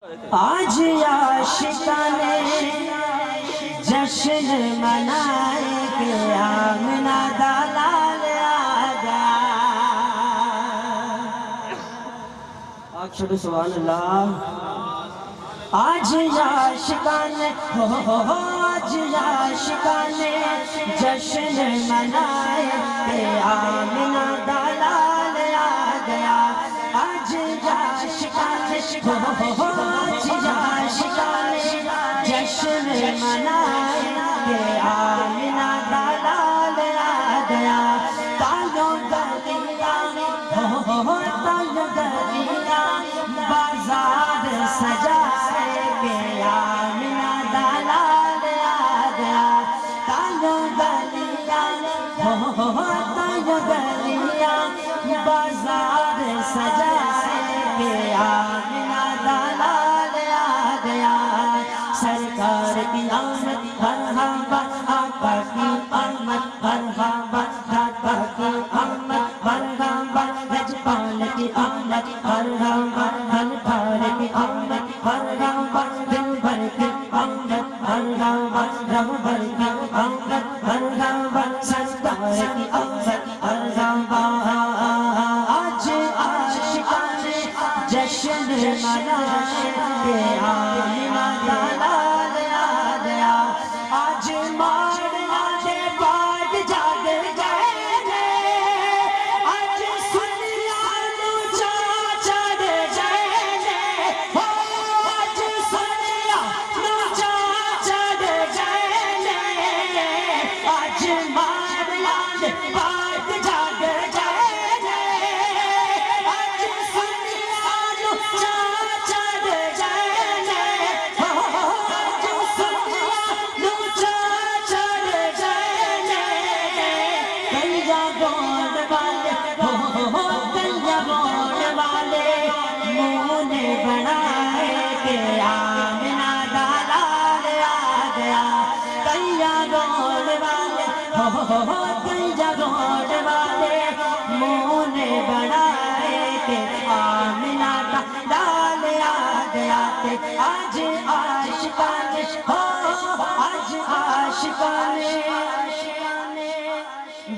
آج عاشقانے جشن منائے کہ آمنہ دا لال آ گیا۔ اکشر سبحان اللہ۔ آج عاشقانے آج عاشقانے جشن منائے کہ آمنہ دا لال آ گیا۔ آج عاشقانے آج عاشقانے جشن منائے کہ آمنہ دا لال آ گیا۔ تالوں گلیاں تالوں گلیاں بازار سجائے کہ آمنہ دا لال آ گیا۔ تالوں گلیاں تالوں گلیاں بازار سجائے کہ آمنہ دا لال آ گیا۔ سرکار کی آمد مرحبا، آقا کی آمد مرحبا، داتا کی آمد مرحبا، لجپال کی آمد مرحبا، دھنپال کی آمد مرحبا، دلبر کی آمد مرحبا، رہبر کی آمد مرحبا، سرکار کی آمد مرحبا۔ آج عاشقانے جشن منائے کہ آمنہ دا لال آ گیا۔ آج ماڑیاں دے باغ جاگ گئے نے، آج سنیاں نو چاں چڑھ گئے نے، آج سنیاں نو چاں چڑھ گئے نے، آج ماڑیاں دے باغ جاگ گئے نے، آج سنیاں نو چاں چڑھ گئے نے، آج سنیاں نو چاں چڑھ گئے نے۔ کلیاں گون والے کلیاں گون والے منہ نے بنائے کہ آمنہ دا لال آ گیا۔ کلیاں گون والے کلیاں گون والے منہ نے بنائے کہ آمنہ دا لال آ گیا۔ آج عاشقانے آج عاشقانے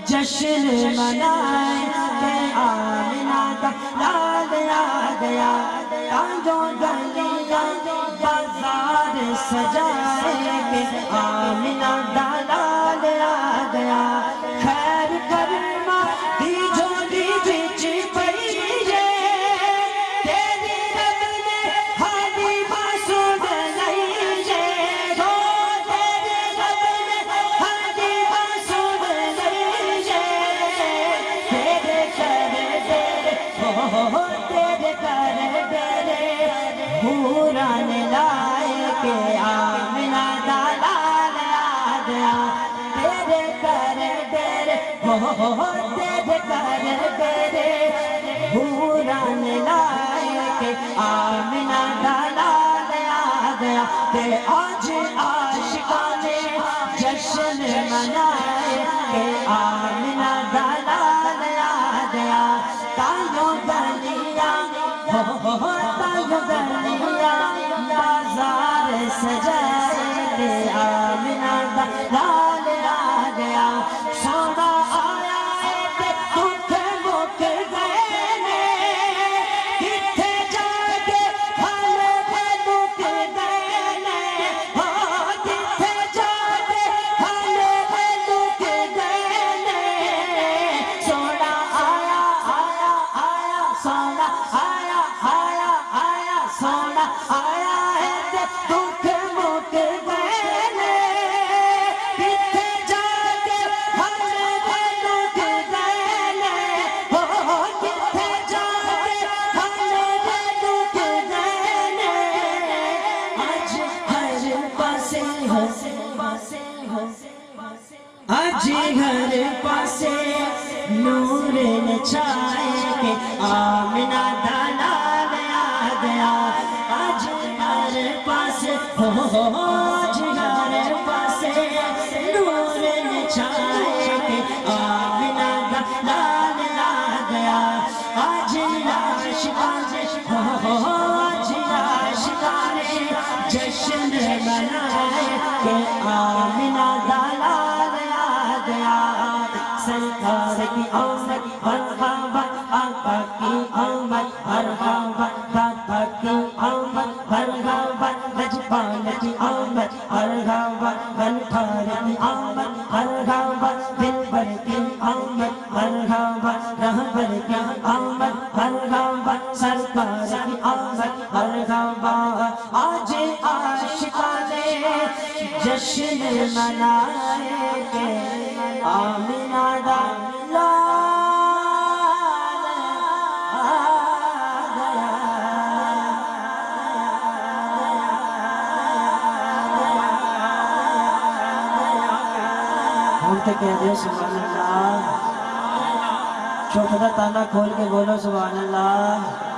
جشن منائے کہ آمنہ دا لال آ گیا۔ تالوں گلیاں بازار سجائے کہ آمنہ دا لال آ گیا۔ خیر کرما دی جھولی وچ پئی ہے، تیری رب نے ہادی معصوم لئی ہے، تیری رب نے ہادی معصوم لئی ہے، تیرے کر تیرے تیرے کر تیرے حوران لائے کہ آمنہ دا لال آ گیا۔ تیرے کر تیرے تیرے کر تیرے حوران لائے کہ آمنہ دا لال آ گیا۔ آج عاشقانے جشن منائے کہ آمنہ دا لال آ گیا۔ تالوں گلیاں تالوں گلیاں بازار سجائے کہ آمنہ دا لال آ گیا۔ سونا آیا ہے تے دکھ مک گئے نے، کتھے جا کے حالے پہ لک گئے نے، کتھے جا کے حالے پہ لک گئے نے۔ سونا آیا آیا آیا سونا آیا آیا آیا سونا آیا ہے تے دکھ مک گئے نے، کتھے جا کے حالے پہ لک گئے نے، کتھے جا کے حالے پہ لک گئے نے۔ آج ہر پاسے ہو آج ہر پاسے نور نے چھائے کہ آمنہ دا لال آ گیا۔ آج ہر پاسے آج ہر پاسے نور نے چھائے کہ آمنہ دا لال آ گیا۔ آج عاشقانے آج عاشقانے جشن منائے کہ آمنہ دلال آ گیا سرکار کی آمد مرحبا آقا کی آمد مرحبا داتا کی آمد مرحبا لجپال کی آمد مرحبا بلٹھار کی آمد مرحبا دلبر کی آمد مرحبا رہبر کی آمد مرحبا سرکار کی آمد مرحبا آج عاشقان جشن منائے کہ آمنہ دلال آ گیا بولتے کہہ دے سبحان اللہ، شوق خدا تعالیٰ کھول کے بولو سبحان اللہ۔